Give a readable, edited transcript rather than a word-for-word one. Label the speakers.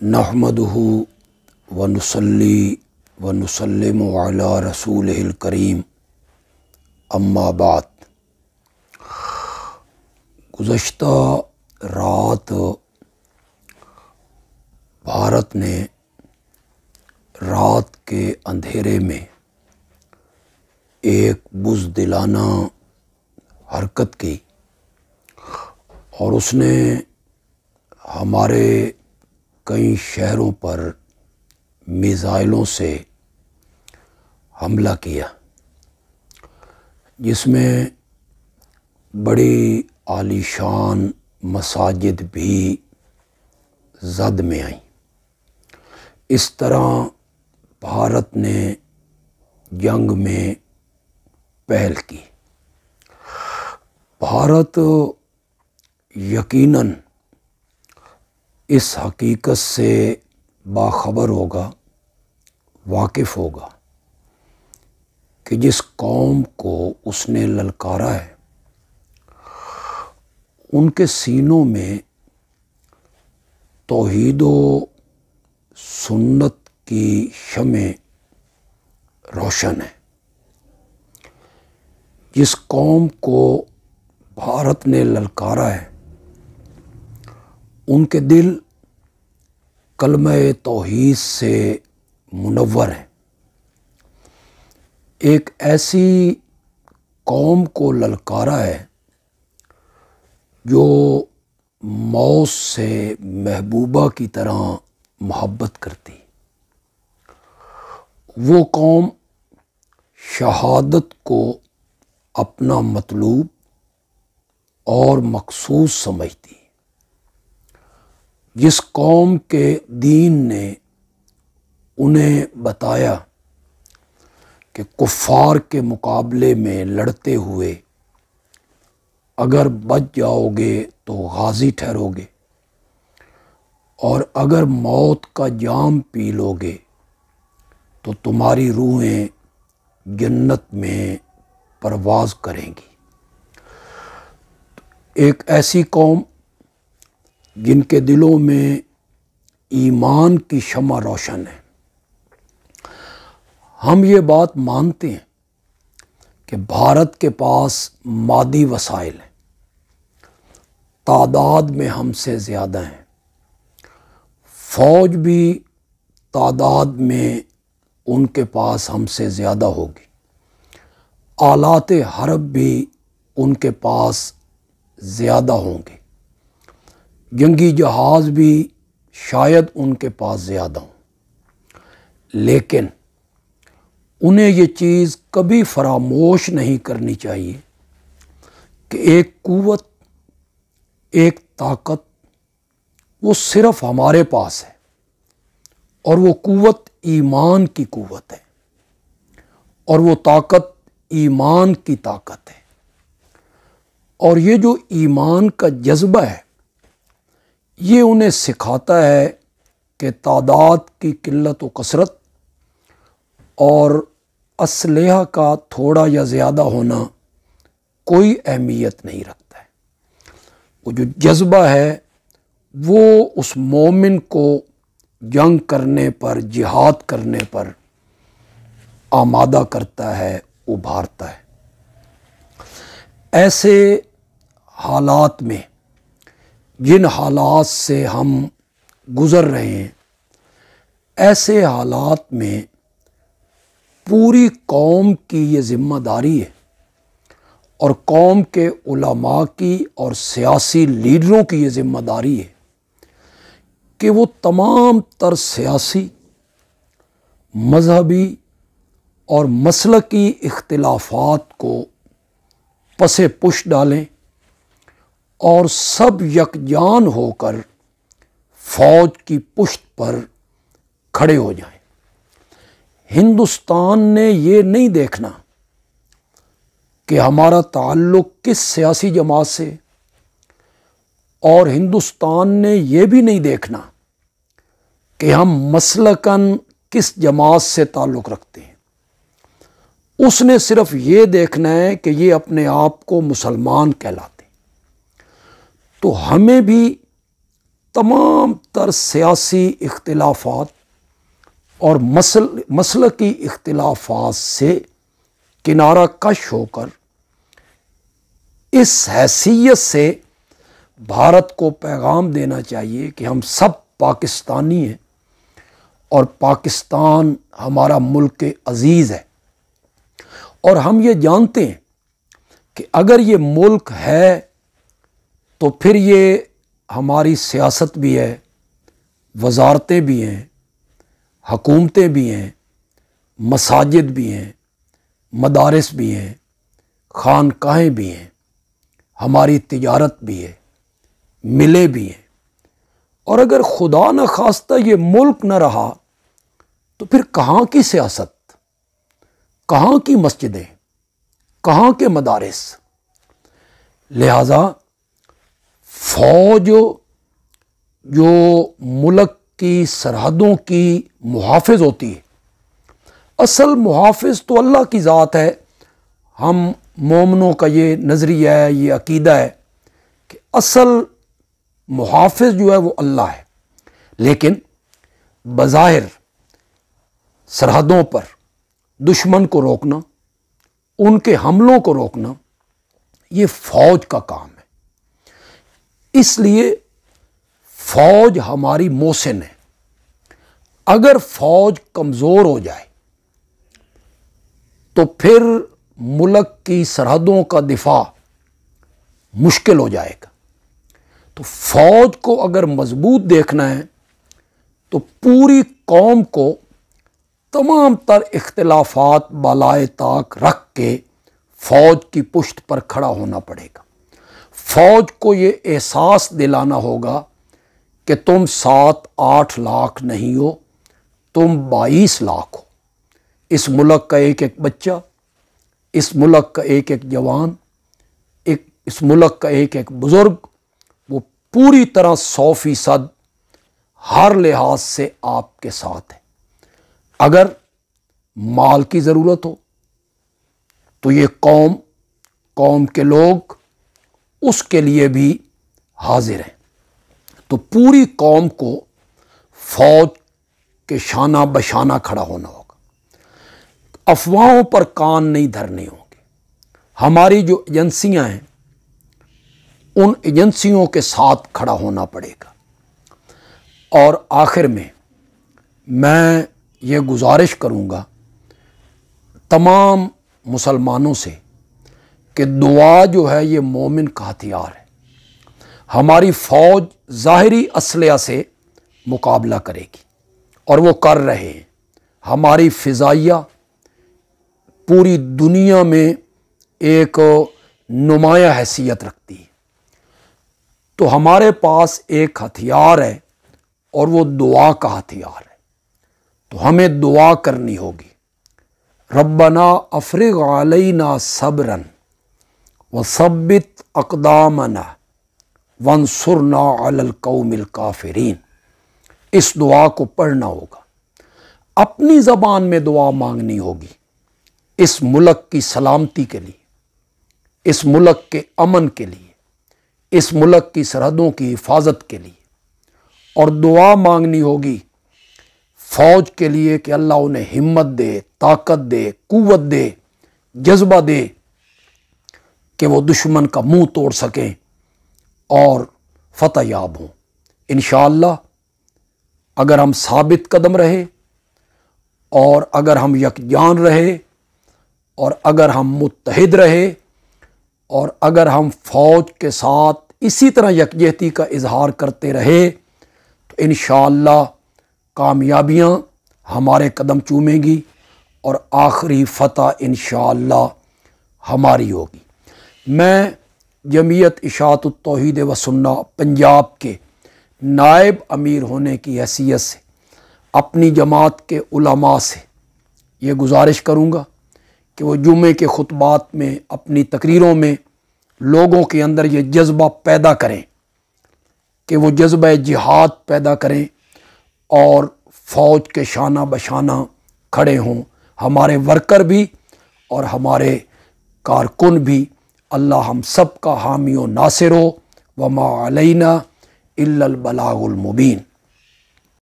Speaker 1: نحمدہ ونصلی ونسلم علی رسولہ الکریم اما بعد۔ گزشتہ رات بھارت نے رات کے اندھیرے میں ایک بزدلانہ حرکت کی اور اس نے ہمارے کئی شہروں پر میزائلوں سے حملہ کیا، جس میں بڑی عالی شان مساجد بھی زد میں آئیں۔ اس طرح بھارت نے جنگ میں پہل کی۔ بھارت یقیناً اس حقیقت سے باخبر ہوگا، واقف ہوگا کہ جس قوم کو اس نے للکارا ہے ان کے سینوں میں توحید و سنت کی شمع روشن ہے۔ جس قوم کو بھارت نے للکارا ہے ان کے دل کلمہ توحید سے منور ہیں۔ ایک ایسی قوم کو للکارا ہے جو موت سے محبوبہ کی طرح محبت کرتی۔ وہ قوم شہادت کو اپنا مطلوب اور مقصود سمجھتی۔ جس قوم کے دین نے انہیں بتایا کہ کفار کے مقابلے میں لڑتے ہوئے اگر بچ جاؤ گے تو غازی ٹھہرو گے، اور اگر موت کا جام پی لو گے تو تمہاری روحیں جنت میں پرواز کریں گی۔ ایک ایسی قوم جن کے دلوں میں ایمان کی شمع روشن ہے۔ ہم یہ بات مانتے ہیں کہ بھارت کے پاس مادی وسائل ہیں، تعداد میں ہم سے زیادہ ہیں، فوج بھی تعداد میں ان کے پاس ہم سے زیادہ ہوگی، آلات حرب بھی ان کے پاس زیادہ ہوں گے، جنگی جہاز بھی شاید ان کے پاس زیادہ ہوں، لیکن انہیں یہ چیز کبھی فراموش نہیں کرنی چاہیے کہ ایک قوت، ایک طاقت وہ صرف ہمارے پاس ہے، اور وہ قوت ایمان کی قوت ہے، اور وہ طاقت ایمان کی طاقت ہے۔ اور یہ جو ایمان کا جذبہ ہے یہ انہیں سکھاتا ہے کہ تعداد کی قلت و کثرت اور اسلحہ کا تھوڑا یا زیادہ ہونا کوئی اہمیت نہیں رکھتا ہے۔ وہ جو جذبہ ہے وہ اس مومن کو جنگ کرنے پر، جہاد کرنے پر آمادہ کرتا ہے، ابھارتا ہے۔ ایسے حالات میں، جن حالات سے ہم گزر رہے ہیں، ایسے حالات میں پوری قوم کی یہ ذمہ داری ہے، اور قوم کے علماء کی اور سیاسی لیڈروں کی یہ ذمہ داری ہے کہ وہ تمام تر سیاسی، مذہبی اور مسلکی اختلافات کو پس پش ڈالیں اور سب یکجان ہو کر فوج کی پشت پر کھڑے ہو جائیں۔ ہندوستان نے یہ نہیں دیکھنا کہ ہمارا تعلق کس سیاسی جماعت سے، اور ہندوستان نے یہ بھی نہیں دیکھنا کہ ہم مسلکاً کس جماعت سے تعلق رکھتے ہیں۔ اس نے صرف یہ دیکھنا ہے کہ یہ اپنے آپ کو مسلمان کہلاتے ہیں۔ تو ہمیں بھی تمام تر سیاسی اختلافات اور مسلکی اختلافات سے کنارہ کش ہو کر اس حیثیت سے بھارت کو پیغام دینا چاہیے کہ ہم سب پاکستانی ہیں اور پاکستان ہمارا ملک عزیز ہے، اور ہم یہ جانتے ہیں کہ اگر یہ ملک ہے تو پھر یہ ہماری سیاست بھی ہے، وزارتیں بھی ہیں، حکومتیں بھی ہیں، مساجد بھی ہیں، مدارس بھی ہیں، خانقاہیں بھی ہیں، ہماری تجارت بھی ہے، ملیں بھی ہیں، اور اگر خدا نہ خواستہ یہ ملک نہ رہا تو پھر کہاں کی سیاست، کہاں کی مسجدیں، کہاں کے مدارس؟ لہذا فوج جو ملک کی سرحدوں کی محافظ ہوتی ہے، اصل محافظ تو اللہ کی ذات ہے۔ ہم مومنوں کا یہ نظریہ ہے، یہ عقیدہ ہے کہ اصل محافظ جو ہے وہ اللہ ہے، لیکن بظاہر سرحدوں پر دشمن کو روکنا، ان کے حملوں کو روکنا، یہ فوج کا کام ہے۔ اس لیے فوج ہماری محسن ہے۔ اگر فوج کمزور ہو جائے تو پھر ملک کی سرحدوں کا دفاع مشکل ہو جائے گا۔ تو فوج کو اگر مضبوط دیکھنا ہے تو پوری قوم کو تمام تر اختلافات بالائے طاق رکھ کے فوج کی پشت پر کھڑا ہونا پڑے گا۔ فوج کو یہ احساس دلانا ہوگا کہ تم 7-8 لاکھ نہیں ہو، تم 22 لاکھ ہو۔ اس ملک کا ایک ایک بچہ، اس ملک کا ایک ایک جوان، اس ملک کا ایک ایک بزرگ، وہ پوری طرح 100% ہر لحاظ سے آپ کے ساتھ ہے۔ اگر مال کی ضرورت ہو تو یہ قوم کے لوگ اس کے لیے بھی حاضر ہیں۔ تو پوری قوم کو فوج کے شانہ بشانہ کھڑا ہونا ہوگا۔ افواہوں پر کان نہیں دھرنے ہوں گے۔ ہماری جو ایجنسیاں ہیں ان ایجنسیوں کے ساتھ کھڑا ہونا پڑے گا۔ اور آخر میں یہ گزارش کروں گا تمام مسلمانوں سے کہ دعا جو ہے یہ مومن کا ہتھیار ہے۔ ہماری فوج ظاہری اسلحہ سے مقابلہ کرے گی اور وہ کر رہے ہیں۔ ہماری فضائیہ پوری دنیا میں ایک نمایاں حیثیت رکھتی ہے۔ تو ہمارے پاس ایک ہتھیار ہے اور وہ دعا کا ہتھیار ہے۔ تو ہمیں دعا کرنی ہوگی، ربنا افرغ علینا صبرا وثبت اقدامنا وانصرنا علی القوم الکافرین۔ اس دعا کو پڑھنا ہوگا، اپنی زبان میں دعا مانگنی ہوگی، اس ملک کی سلامتی کے لیے، اس ملک کے امن کے لیے، اس ملک کی سرحدوں کی حفاظت کے لیے، اور دعا مانگنی ہوگی فوج کے لیے کہ اللہ انہیں ہمت دے، طاقت دے، قوت دے، جذبہ دے کہ وہ دشمن کا منہ توڑ سکیں اور فتح یاب ہوں۔ انشاءاللہ اگر ہم ثابت قدم رہے، اور اگر ہم یکجان رہے، اور اگر ہم متحد رہے، اور اگر ہم فوج کے ساتھ اسی طرح یکجہتی کا اظہار کرتے رہے تو انشاءاللہ کامیابیاں ہمارے قدم چومیں گی اور آخری فتح انشاءاللہ ہماری ہوگی۔ میں جمعیت اشاعت التوحید و سنہ پنجاب کے نائب امیر ہونے کی حیثیت سے اپنی جماعت کے علماء سے یہ گزارش کروں گا کہ وہ جمعے کے خطبات میں، اپنی تقریروں میں لوگوں کے اندر یہ جذبہ پیدا کریں، کہ وہ جذبہ جہاد پیدا کریں اور فوج کے شانہ بشانہ کھڑے ہوں، ہمارے ورکر بھی اور ہمارے کارکن بھی۔ اللہ ہم سب کا حامی و ناصر ہو۔ وما علینا الا البلاغ المبین۔